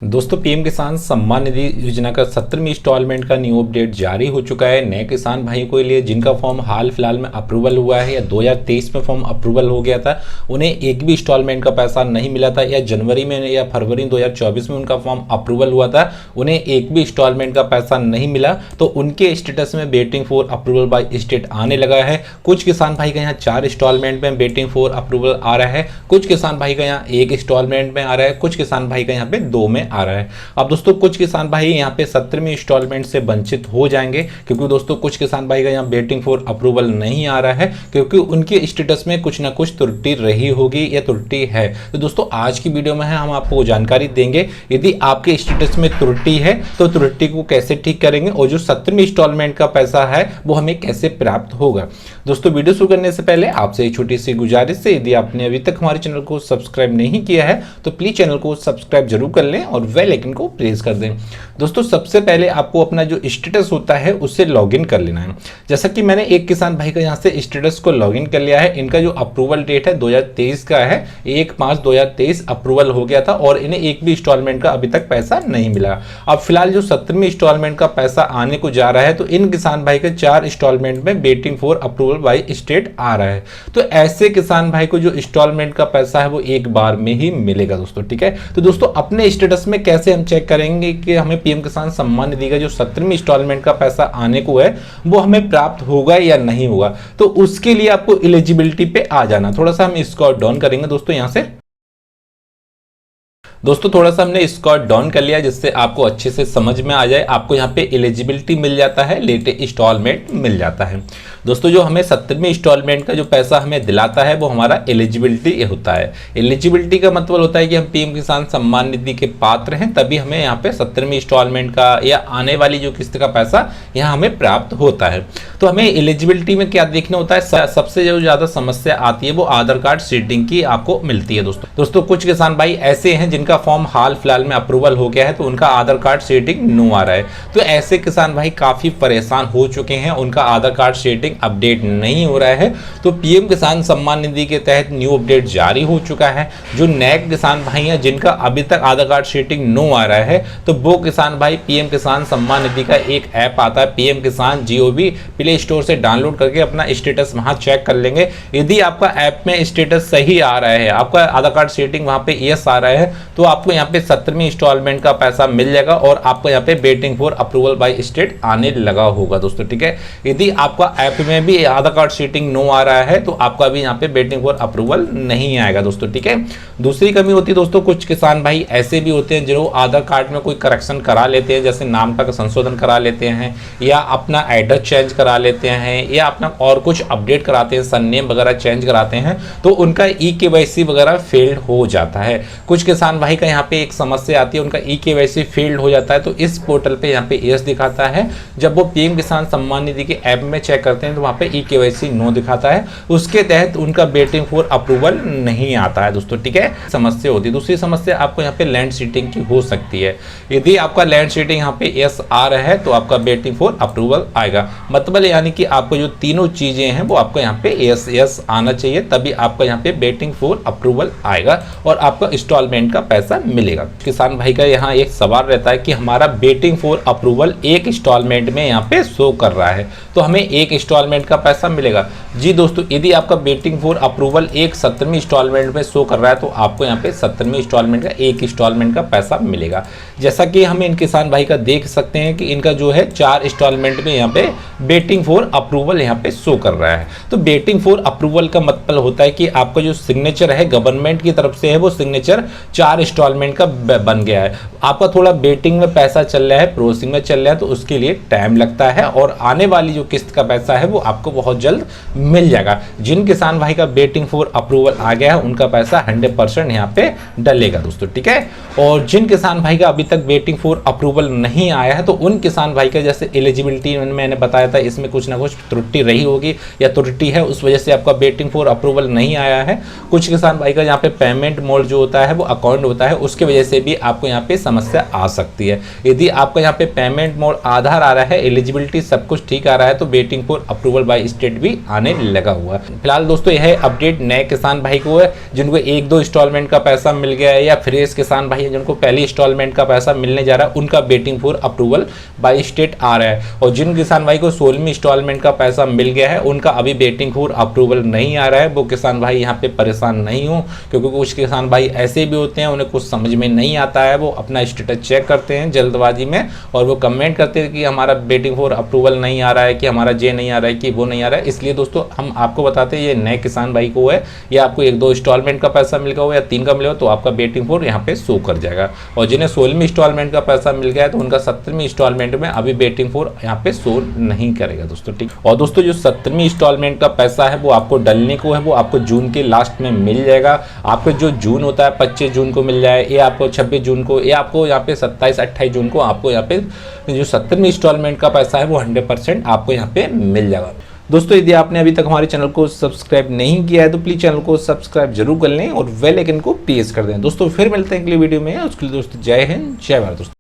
दोस्तों पीएम किसान सम्मान निधि योजना का 17वीं इंस्टॉलमेंट का न्यू अपडेट जारी हो चुका है। नए किसान भाइयों के लिए जिनका फॉर्म हाल फिलहाल में अप्रूवल हुआ है या 2023 में फॉर्म अप्रूवल हो गया था, उन्हें एक भी इंस्टॉलमेंट का पैसा नहीं मिला था, या जनवरी में या फरवरी 2024 में उनका फॉर्म अप्रूवल हुआ था, उन्हें एक भी इंस्टॉलमेंट का पैसा नहीं मिला, तो उनके स्टेटस में waiting for approval by state आने लगा है। कुछ किसान भाई का यहाँ 4 इंस्टॉलमेंट में वेटिंग फॉर अप्रूवल आ रहा है, कुछ किसान भाई का यहाँ 1 इंस्टॉलमेंट में आ रहा है, कुछ किसान भाई का यहाँ पे 2 में आ रहा है। अब दोस्तों कुछ किसान भाई यहाँ पे 17वीं इंस्टॉलमेंट से वंचित हो जाएंगे, क्योंकि दोस्तों कुछ किसान भाई का यहाँ वेटिंग फॉर अप्रूवल नहीं आ रहा है, क्योंकि उनके स्टेटस में कुछ ना कुछ त्रुटि रही होगी या त्रुटि है। तो दोस्तों आज की वीडियो में हम आपको जानकारी देंगे, यदि आपके स्टेटस में त्रुटि है तो त्रुटि को कैसे ठीक करेंगे और जो 17वीं इंस्टॉलमेंट का पैसा है वो हमें कैसे प्राप्त होगा। दोस्तों वीडियो शुरू करने से पहले आपसे एक छोटी सी गुजारिश है, यदि आपने अभी तक हमारे चैनल को सब्सक्राइब नहीं किया है तो प्लीज चैनल को सब्सक्राइब जरूर कर लें और बेल आइकन को प्रेस कर दें। दोस्तों सबसे पहले आपको अपना जो स्टेटस होता है उससे लॉगिन कर लेना है। जैसा कि मैंने एक किसान भाई का यहाँ से स्टेटस को लॉगिन कर लिया है। इनका जो अप्रूवल डेट है 2023 का है, 1/5/2023 अप्रूवल हो गया था और इन्हें एक भी इंस्टॉलमेंट का अभी तक पैसा नहीं मिला। अब फिलहाल जो 17वीं इंस्टॉलमेंट का पैसा आने को जा रहा है, तो इन किसान भाई के 4 इंस्टॉलमेंट में waiting for approval by state आ रहा है। तो ऐसे किसान भाई को जो इंस्टॉलमेंट का पैसा है वो एक बार में ही मिलेगा दोस्तों, ठीक है। तो दोस्तों अपने स्टेटस में कैसे हम चेक करेंगे कि हमें पीएम किसान सम्मान निधि का जो 17वीं इंस्टॉलमेंट का पैसा आने को है वो हमें प्राप्त होगा या नहीं होगा, तो उसके लिए आपको एलिजिबिलिटी पे आ जाना। थोड़ा सा हम इसको डाउन करेंगे दोस्तों यहां से। दोस्तों थोड़ा सा हमने इसको डाउन कर लिया जिससे आपको अच्छे से समझ में आ जाए। आपको यहाँ पे एलिजिबिलिटी मिल जाता है, लेटे इंस्टॉलमेंट मिल जाता है। दोस्तों जो हमें 17वीं इंस्टॉलमेंट का जो पैसा हमें दिलाता है वो हमारा एलिजिबिलिटी होता है। एलिजिबिलिटी का मतलब होता है कि हम पीएम किसान सम्मान निधि के पात्र हैं, तभी हमें यहाँ पे 17वीं इंस्टॉलमेंट का या आने वाली जो किस्त का पैसा यहाँ हमें प्राप्त होता है। तो हमें एलिजिबिलिटी में क्या देखना होता है, सबसे जो ज्यादा समस्या आती है वो आधार कार्ड सीडिंग की आपको मिलती है दोस्तों कुछ किसान भाई ऐसे हैं जिनका फॉर्म हाल फिलहाल में अप्रूवल हो गया है, तो उनका आधार कार्ड सीडिंग नो आ रहा है। तो ऐसे किसान भाई काफी परेशान हो चुके हैं, उनका आधार कार्ड सीडिंग अपडेट नहीं हो रहा है। तो पीएम किसान सम्मान निधि के तहत न्यू अपडेट जारी हो चुका है। जो नए किसान भाई हैं जिनका अभी तक आधार कार्ड सीडिंग नो आ रहा है, तो वो किसान भाई पीएम किसान सम्मान निधि का एक ऐप आता है पीएम किसान GOV, प्ले स्टोर से डाउनलोड करके अपना स्टेटस वहां चेक कर लेंगे। यदि आपका ऐप में स्टेटस सही आ रहा है, आपका आधार कार्ड सीडिंग वहां पे यस आ रहा है, तो आपको यहाँ पे 17वीं इंस्टॉलमेंट का पैसा मिल जाएगा और आपको यहाँ पे waiting for approval by state आने लगा होगा दोस्तों, ठीक है। यदि आपका ऐप में भी आधार कार्ड सीडिंग नो आ रहा है तो आपका भी यहाँ पे वेटिंग फॉर अप्रूवल नहीं आएगा दोस्तों, ठीक है। दूसरी कमी होती है दोस्तों, कुछ किसान भाई ऐसे भी होते हैं जो आधार कार्ड में कोई करेक्शन करा लेते हैं, जैसे नाम का संशोधन करा लेते हैं या अपना एड्रेस चेंज करा लेते हैं या अपना और कुछ अपडेट कराते हैं, सरनेम वगैरह चेंज कराते हैं, तो उनका EKYC वगैरह फेल्ड हो जाता है। कुछ किसान भाई का यहाँ पे एक समस्या आती है, उनका EKYC फेल्ड हो जाता है, तो इस पोर्टल पे यहाँ पे यस दिखाता है। जब वो पीएम किसान सम्मान निधि के ऐप में चेक करते हैं तो वहाँ पे EKYC नो दिखाता है, उसके तहत उनका वेटिंग फॉर अप्रूवल नहीं आता है दोस्तों, ठीक है। समस्या होती है। दूसरी समस्या आपको यहाँ पे लैंड सीडिंग की हो सकती है। यदि आपका लैंड सीडिंग यहाँ पे यस आ रहा है तो आपका वेटिंग फॉर अप्रूवल आएगा, मतलब यानी कि आपको जो तीनों चीजें हैं वो आपको यहाँ पे यस आना चाहिए, तभी आपका यहाँ पे वेटिंग फॉर अप्रूवल आएगा और आपका इंस्टॉलमेंट का पैसा मिलेगा। किसान भाई का यहाँ एक सवाल रहता है कि हमारा वेटिंग फॉर अप्रूवल एक इंस्टॉलमेंट में यहाँ पे शो कर रहा है, तो हमें एक इंस्टॉलमेंट का पैसा मिलेगा। जी दोस्तों, यदि आपका वेटिंग फॉर अप्रूवल एक 17वीं इंस्टॉलमेंट में शो कर रहा है तो आपको यहाँ पे 17वीं इंस्टॉलमेंट का एक इंस्टॉलमेंट का पैसा मिलेगा। जैसा कि हम इन किसान भाई का देख सकते हैं कि इनका जो है 4 इंस्टॉलमेंट में यहाँ पे वेटिंग फॉर अप्रूवल यहाँ पे शो कर रहा है। तो वेटिंग फॉर अप्रूवल का मतलब होता है कि आपका जो सिग्नेचर है गवर्नमेंट की तरफ से है, वो सिग्नेचर 4 इंस्टॉलमेंट का बन गया है। आपका थोड़ा वेटिंग में पैसा चल रहा है, प्रोसेसिंग में चल रहा है, तो उसके लिए टाइम लगता है और आने वाली जो किस्त का पैसा है वो आपको बहुत जल्द मिल जाएगा। जिन किसान भाई का वेटिंग फॉर अप्रूवल आ गया है उनका पैसा 100% यहाँ पे डलेगा दोस्तों, ठीक है। और जिन किसान भाई का अभी तक वेटिंग फॉर अप्रूवल नहीं आया है, तो उन किसान भाई का जैसे एलिजिबिलिटी मैंने बताया था, इसमें कुछ ना कुछ त्रुटि रही होगी या त्रुटि है, उस वजह से आपका वेटिंग फॉर अप्रूवल नहीं आया है। कुछ किसान भाई का यहाँ पे पेमेंट मोड जो होता है वो अकाउंट होता है उसके वजह से भी आपको यहाँ पे समस्या आ सकती है। यदि आपका यहाँ पे पेमेंट मोड आधार आ रहा है, एलिजिबिलिटी सब कुछ ठीक आ रहा है, तो waiting for approval by state भी आने लगा हुआ है। फिलहाल दोस्तों यह अपडेट नए किसान भाई को है जिनको 1-2 इंस्टॉलमेंट का पैसा मिल गया है, या फ्रेश किसान भाई है जिनको पहली इंस्टॉलमेंट का पैसा मिलने जा रहा है, उनका waiting for approval by state आ रहा है। और जिन किसान भाई को 16वीं इंस्टॉलमेंट का पैसा मिल गया है उनका अभी वेटिंग फॉर अप्रूवल नहीं आ रहा है। वो किसान भाई यहाँ पे परेशान नहीं हो, क्योंकि कुछ किसान भाई ऐसे भी होते हैं उन्हें कुछ समझ में नहीं आता है, वो अपना स्टेटस चेक करते हैं जल्दबाजी में और वो कमेंट करते हैं कि हमारा वेटिंग फॉर अप्रूवल नहीं आ रहा है, कि हमारा जे नहीं आ रहा है, कि वो नहीं आ रहा है। इसलिए दोस्तों हम आपको बताते हैं ये नए किसान भाई को है, या आपको 1-2 इंस्टॉलमेंट का पैसा मिल गया हो या 3 का मिले हो तो आपका वेटिंग फॉर यहाँ पे शो कर जाएगा। और जिन्हें 16वीं इंस्टॉलमेंट का पैसा मिल गया है तो उनका 17वीं इंस्टॉलमेंट में अभी वेटिंग फॉर यहाँ पे शो नहीं करेगा दोस्तों, ठीक। और दोस्तों जो 17वीं इंस्टॉलमेंट का पैसा है वो आपको डलने को है, वो आपको जून के लास्ट में मिल जाएगा। आपको जो जून होता है 25 जून को मिल जाए, या आपको 26 जून को, या आपको यहाँ पे 27-28 जून को आपको यहाँ पे जो 17वीं इंस्टॉलमेंट का पैसा है वो 100% आपको यहाँ पे मिल जाएगा। दोस्तों यदि आपने अभी तक हमारे चैनल को सब्सक्राइब नहीं किया है तो प्लीज़ चैनल को सब्सक्राइब जरूर कर लें और बेल आइकन को प्रेस कर दें। दोस्तों फिर मिलते हैं अगली वीडियो में, उसके लिए दोस्तों जय हिंद जय भारत दोस्तों।